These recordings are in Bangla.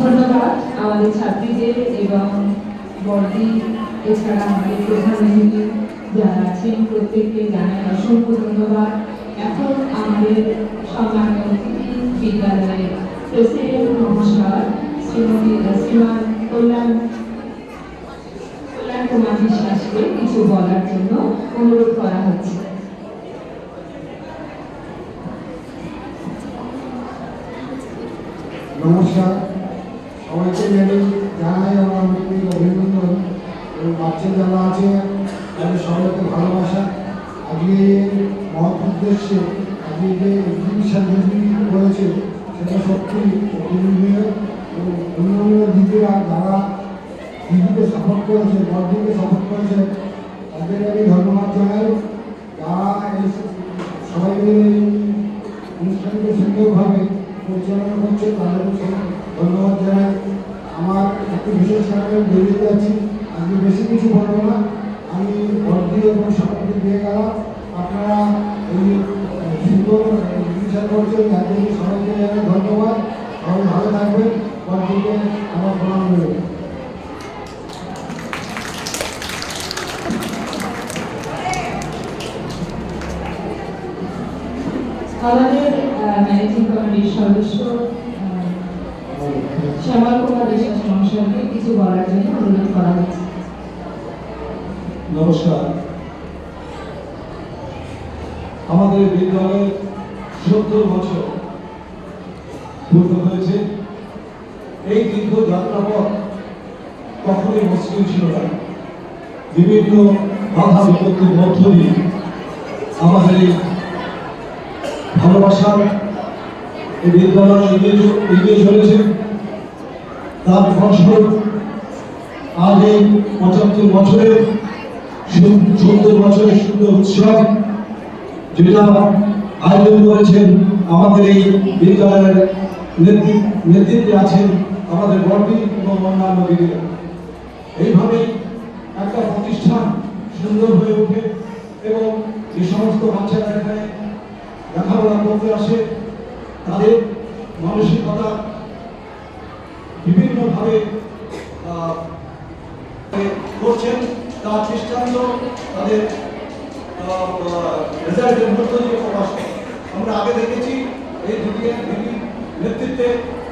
ধন্যবাদ আমাদের ছাত্রীদের এবং বর্দি এছাড়া আমাদের প্রধান অতিথি যারা আছেন প্রত্যেককে জানাই অসংখ্য ধন্যবাদ। এখন আমাদের সম্মানীয় অতিথি বিদ্যালয়ের প্রেসিডেন্ট মহাশয় শ্রীমতী শ্রীমান কল্যাণ কুমার বিশ্বাসকে কিছু বলার জন্য অনুরোধ করা হচ্ছে। নমস্কার, সবাইকে জানাই আমার আন্তরিক অভিনন্দন এবং বাচ্চা যারা আছে তাদের সবাইকে ভালোবাসা। আজকে মহৎ উদ্দেশ্যে আজকে যে এক্সিবিশন করেছে সেটা সত্যি অভিনন্দনীয় এবং অন্যান্য দিদিরা যারা দিদিকে সাপোর্ট করেছে, বড়দিকে সাপোর্ট করেছে তাদের আমি ধন্যবাদ জানাই। যারা এই সবাই মিলে এই অনুষ্ঠানকে সুন্দরভাবে পরিচালনা করছে তাদেরকে ধন্যবাদ জানাই। আমার একটু বিশেষ কারণে বেরিয়ে যাচ্ছি, আজকে বেশি কিছু বলবো না। আমি বর্দি এবং সভাপতি দিয়ে গেলাম। আপনারা এই সুন্দর চিকিৎসা করছেন তার জন্য সবাইকে জানাই ধন্যবাদ। সবাই ভালো থাকবেন। বর্দিকে আমার প্রণাম রইল। আমাদের ম্যানেজিং কমিটির সদস্য শ্যামল কুমার বিশ্বাস মহাশয়কে কিছু বলার জন্য অনুরোধ করা হচ্ছে। নমস্কার, আমাদের বিদ্যালয়ের ৭০ বছর পূর্ণ হয়েছে। এই দীর্ঘ যাত্রাপথ কখনোই মসৃণ ছিল না। বিভিন্ন বাধা বিপত্তির মধ্য দিয়ে আমাদের এই ভালোবাসার এই বিদ্যালয় এগিয়ে চলেছে। তার ফলস্বরূপ আজ এই 75 বছরের 70 বছরের সুন্দর উৎসব যেটা আয়োজন করেছেন আমাদের এই বিদ্যালয়ের নেতৃত্বে আছেন আমাদের বর্তী এবং অন্যান্য দিদিরা। এইভাবেই একটা প্রতিষ্ঠান সুন্দর হয়ে ওঠে এবং যে সমস্ত বাচ্চারা এখানে লেখাপড়া করতে আসে তাদের মানসিকতা বিভিন্নভাবে করছেন, তার দৃষ্টান্ত তাদের রেজাল্টের মধ্য দিয়ে প্রকাশ করে। আমরা আগে দেখেছি এই দিদির নেতৃত্বে,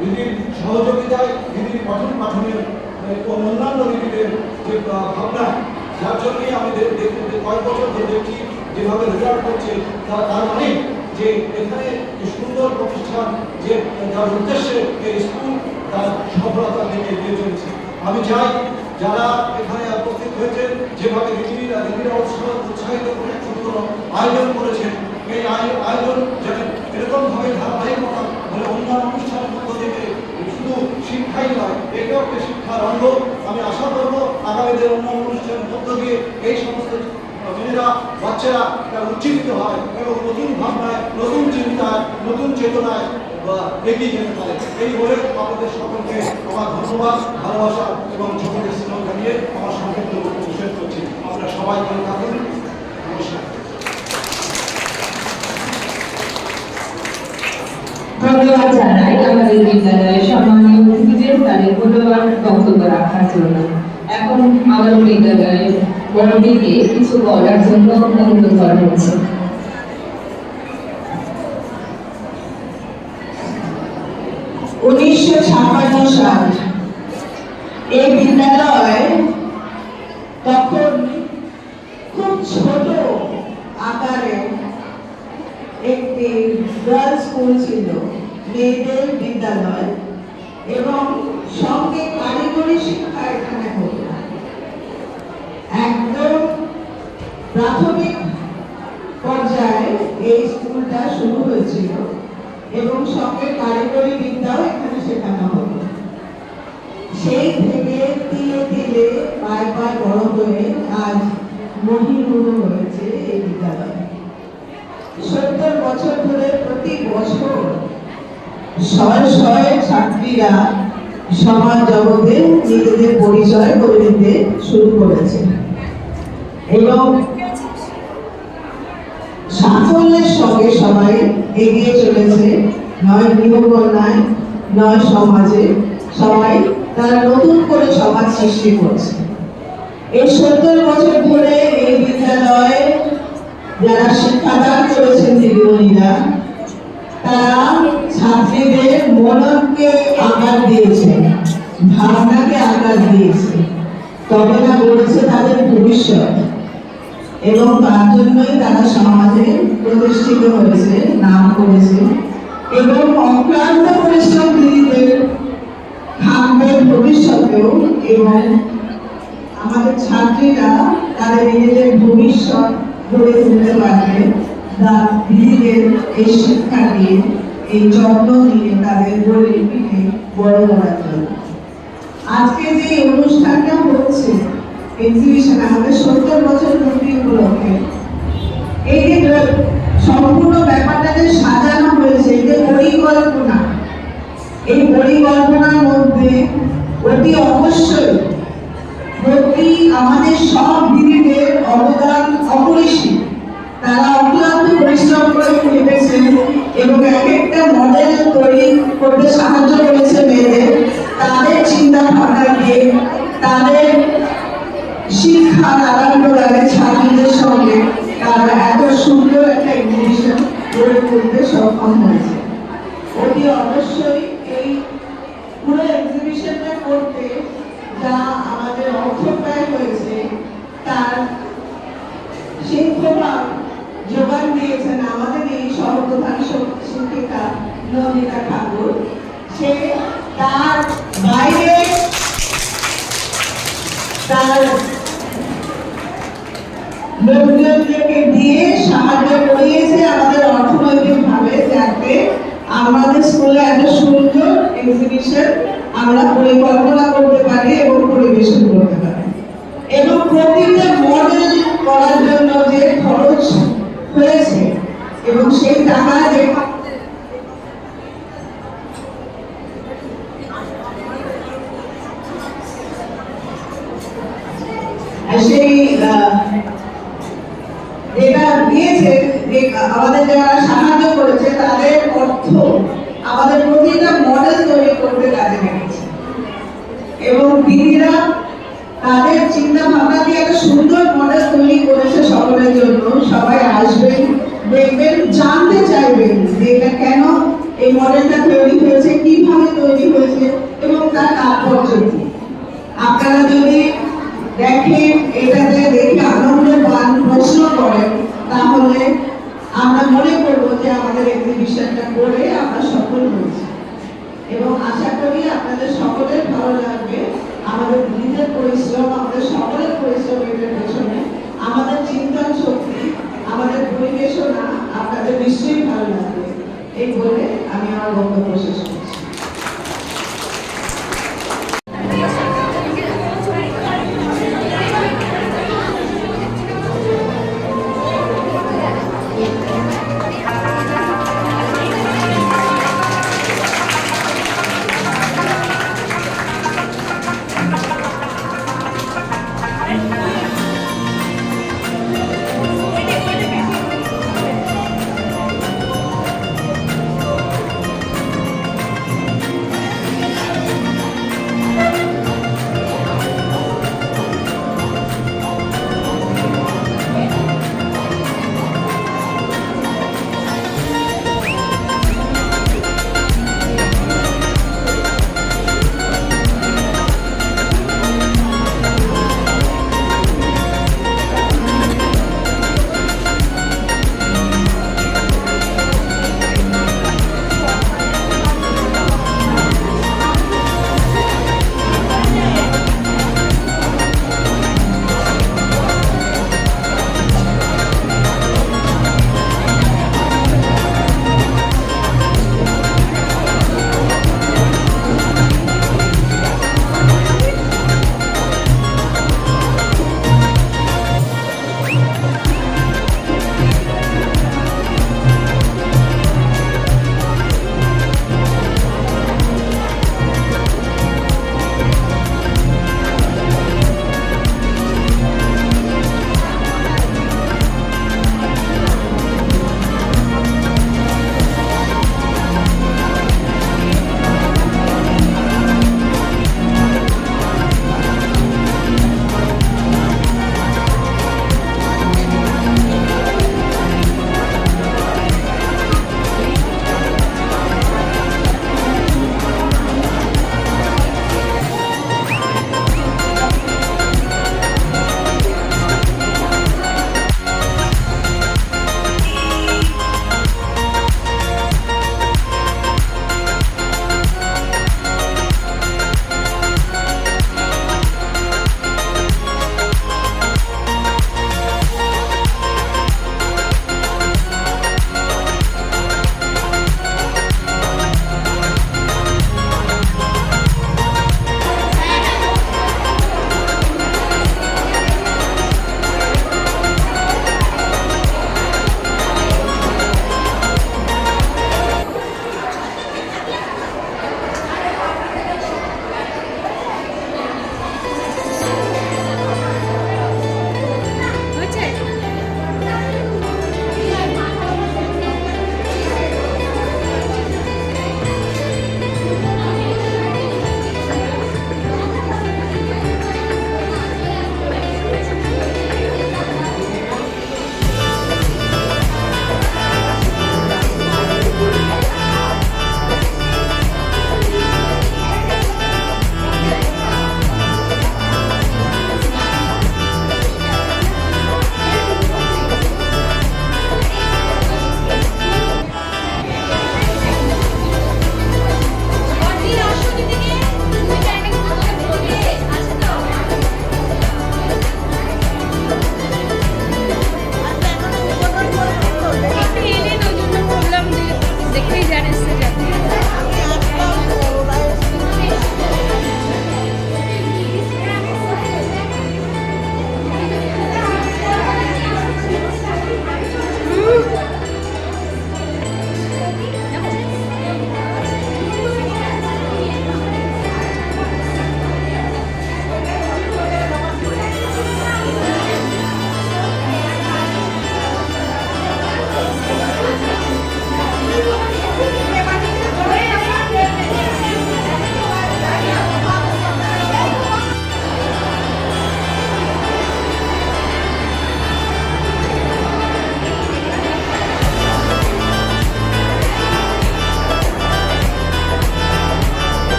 দিদির সহযোগিতায়, দিদির পঠন পাঠনের অন্যান্য দিদিদের যে ভাবনা, যার জন্যই আমি কয়েক বছর ধরে দেখছি যেভাবে রেজাল্ট করছে, তার মানে যে এখানে যে সুন্দর প্রতিষ্ঠান, যে যার উদ্দেশ্যে এই স্কুল তার সফলতার দিকে এগিয়ে চলেছে। আমি চাই যারা এখানে উপস্থিত হয়েছেন, যেভাবে দিদিরা উৎসাহিত করে সুন্দর আয়োজন করেছেন, এই আয়োজন যেন এরকমভাবে ধারাবাহিকতা মানে অন্যান্য অনুষ্ঠানের মধ্য থেকে শুধু শিক্ষাই নয়, এটাও একটা শিক্ষার অঙ্গ। আমি আশা করবো আগামী দিনের অন্যান্য অনুষ্ঠানের মধ্য দিয়ে এই সমস্ত মেয়েরা, বাচ্চারা উজ্জীবিত হয় এবং নতুন ভাবনায়, নতুন চিন্তায়, নতুন চেতনায় এগিয়ে যেতে পারে। এই বলে আপনাদের সকলকে আমার ধন্যবাদ, ভালোবাসা এবং ছোটদের স্নেহ জানিয়ে আমার সংক্ষিপ্ত বক্তব্য শেষ করছি। আপনারা সবাই ভালো থাকুন। নমস্কার। ধন্যবাদ জানাই আমাদের বিদ্যালয়ের সম্মানীয় অতিথিদের তাদের মূল্যবান বক্তব্য রাখার জন্য। এখন আমাদের বিদ্যালয়ের বড়দিকে কিছু বলার জন্য অনুরোধ করা হচ্ছে। 1956 সাল এই বিদ্যালয় তখন খুব ছোট আকারে একটি গার্লস স্কুল ছিল, মেয়েদের বিদ্যালয়, এবং সঙ্গে কারিগরি শিক্ষা এখানে হতো। একদম প্রাথমিক পর্যায়ে এই স্কুলটা শুরু হয়েছিল এবং সঙ্গে কারিগরি বিদ্যাও এখানে শেখানো হতো। সেই থেকে তিলে তিলে পায়ে পায়ে বড় হয়ে আজ মহিমূল হয়েছে এই বিদ্যালয়। 70 বছর ধরে প্রতি বছর শয়ে শয়ে ছাত্রীরা সমাজ জগতে নিজেদের পরিচয় করে নিতে শুরু করেছে এবং সাফল্যের সঙ্গে সবাই এগিয়ে চলেছে, নয় গৃহকন্যায়, নয় সমাজে। সবাই তারা নতুন করে সমাজ সৃষ্টি করছে। এই 70 বছর ধরে এই বিদ্যালয়ে যারা শিক্ষাদান করেছেন দিদিমণিরা, তারা ছাত্রীদের মনকে আকার দিয়েছে, ভাবনাকে আকার দিয়েছে, তবে না গড়েছে তাদের ভবিষ্যৎ। এবং তার জন্যই তারা সমাজে প্রতিষ্ঠিত হয়েছে, নাম করেছে এবং অক্লান্ত পরিশ্রম দিদিদের থাকবে ভবিষ্যতেও। এবং আমাদের ছাত্রীরা তাদের নিজেদের ভবিষ্যৎ গড়ে তুলতে পারবে দিদিদের এই শিক্ষা দিয়ে, এই যত্ন দিয়ে তাদের গড়ে পিঠে বড় করার জন্য। আজকে যে অনুষ্ঠানটা হচ্ছে এক্সিবিশন, আমাদের 70 বছর পূর্তি উপলক্ষে এই যে সম্পূর্ণ ব্যাপারটা যে সাজানো হয়েছে, এই যে পরিকল্পনা, এই পরিকল্পনার মধ্যে অতি অবশ্যই প্রতি আমাদের সব দিদিদের অবদান অপরিসীম। তারা অক্লান্ত পরিশ্রম করে ভেবেছেন এবং এক একটা মডেল তৈরি করতে সাহায্য করেছে মেয়েদের, তাদের চিন্তা ভাবনা দিয়ে, তাদের শিক্ষার আদান প্রদানের ছাত্রীদের সঙ্গে তারা এত সুন্দর একটা এক্সিবিশন গড়ে তুলতে সক্ষম হয়েছে। অতি অবশ্যই এই পুরো এক্সিবিশনটা করতে যা আমাদের অর্থ ব্যয় হয়েছে তার শিক্ষক যোগান দিয়েছেন আমাদের এই সর্বপ্রধান শিক্ষিকা নন্দিতা ঠাকুর। সে তার বাইরে তার লোকজনকে দিয়ে সাহায্য করিয়েছে আমাদের অর্থনৈতিকভাবে, যাতে আমাদের স্কুলে একটা সুন্দর এক্সিবিশন আমরা পরিকল্পনা করতে পারি এবং পরিবেশন করতে পারি। এবং প্রতিটা মডেল করার জন্য যে খরচ হয়েছে এবং সেই টাকা যে সেই যেটা দিয়েছে, আমাদের যারা সাহায্য করেছে তাদের অর্থ আমাদের প্রতিটা মডেল তৈরি করতে কাজে লেগেছে। এবং দিদিরা তাদের চিন্তা ভাবনা দিয়ে একটা সুন্দর মডেল তৈরি করেছে সকলের জন্য। সবাই আসবেন, দেখবেন, জানতে চাইবেন যে এটা কেন এই মডেলটা তৈরি হয়েছে, কিভাবে তৈরি হয়েছে এবং তার তাৎপর্য কি। আপনারা যদি দেখেন, এটাতে দেখে আনন্দ পান, প্রশ্ন করেন, তাহলে আমরা মনে করবো যে আমাদের এক্সিবিশনটা করে আমরা সফল হয়েছি। এবং আশা করি আপনাদের সকলের ভালো লাগবে। আমাদের নিজের পরিশ্রম, আমাদের সকলের পরিশ্রম এটার পেছনে, আমাদের চিন্তন শক্তি, আমাদের পরিবেশনা আপনাদের নিশ্চয়ই ভালো লাগবে। এই বলে আমি আমার বক্তব্য শেষ করছি।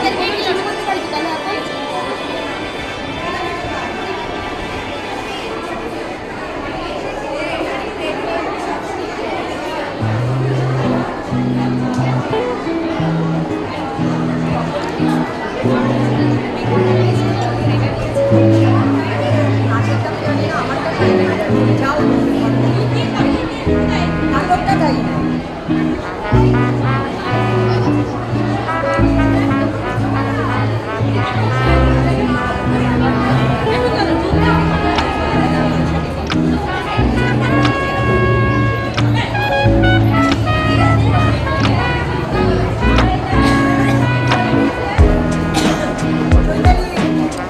ওদেরকে কি শুরু করতে পারি তাহলে এখন? আশেরটা পেয়ে নিয়ে আমারটা খাই না যাও নাটকটা খাই না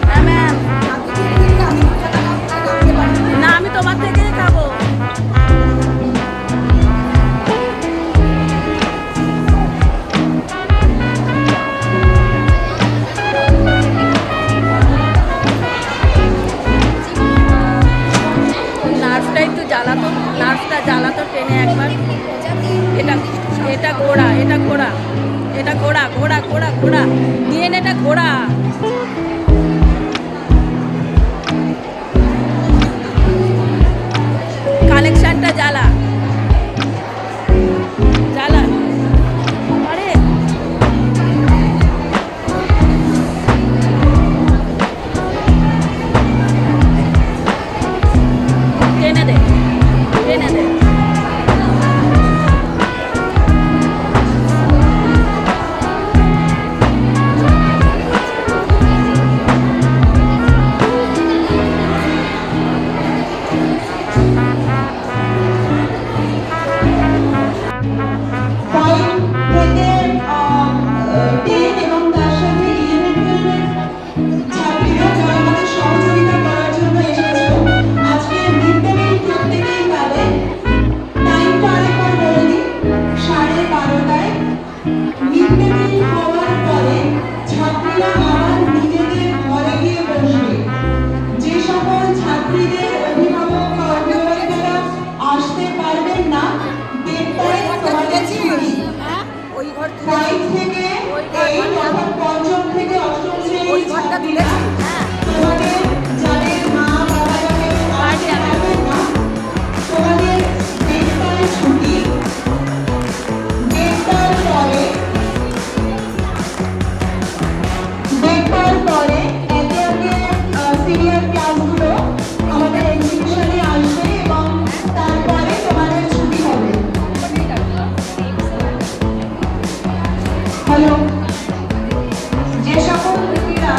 হ্যাঁ ম্যাম, না আমি তোমার থেকেই খাবো। নার্ভটা একটু জ্বালাতো, নার্ভটা জ্বালাতো টেনে একবার। এটা এটা ঘোড়া, এটা ঘোড়া, এটা ঘোড়া, ঘোড়া ঘোড়া ঘোড়া নিয়ে নে, এটা ঘোড়া। কালেকশনটা জ্বালা জ্বালা। আরে টেনে দে, টেনে দে। ফাইভ থেকে 10 এবং তার সাথে 11-12 ছাত্রীরা যারা আমাদের সহযোগিতা করার জন্য এসেছিল। আজকে মিড ডে মিল প্রত্যেকেই পাবে। টাইমটা আরেকবার বলে দিই, 12:30টায় মিড ডে মিল হওয়ার পরে ছাত্রীরা আবার নিজেদের ঘরে গিয়ে বসবে। যে সকল ছাত্রীদের অভিভাবক বা অভিভাবকেরা আসতে পারবেন না, দেড়টায় তোমাদের ছুটি। ওই ঘর 5 থেকে 8 অর্থাৎ পঞ্চম থেকে অষ্টম ওই শ্রেণীর ঘরটা ছাত্রীরা তুলেছি হ্যাঁ তোমাদের যাদের মা বাবারা কেউ আসতে পারবেন না, তোমাদের দেড়টায় ছুটি। দেড়টার পরে একে একে সিনিয়র ক্লাসগুলো আমাদের এক্সিবিশনে আসবে এবং তারপরে তোমাদের ছুটি হবে। হ্যালো, যে সকল ব্যক্তিরা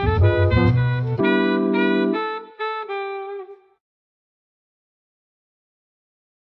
Thank you.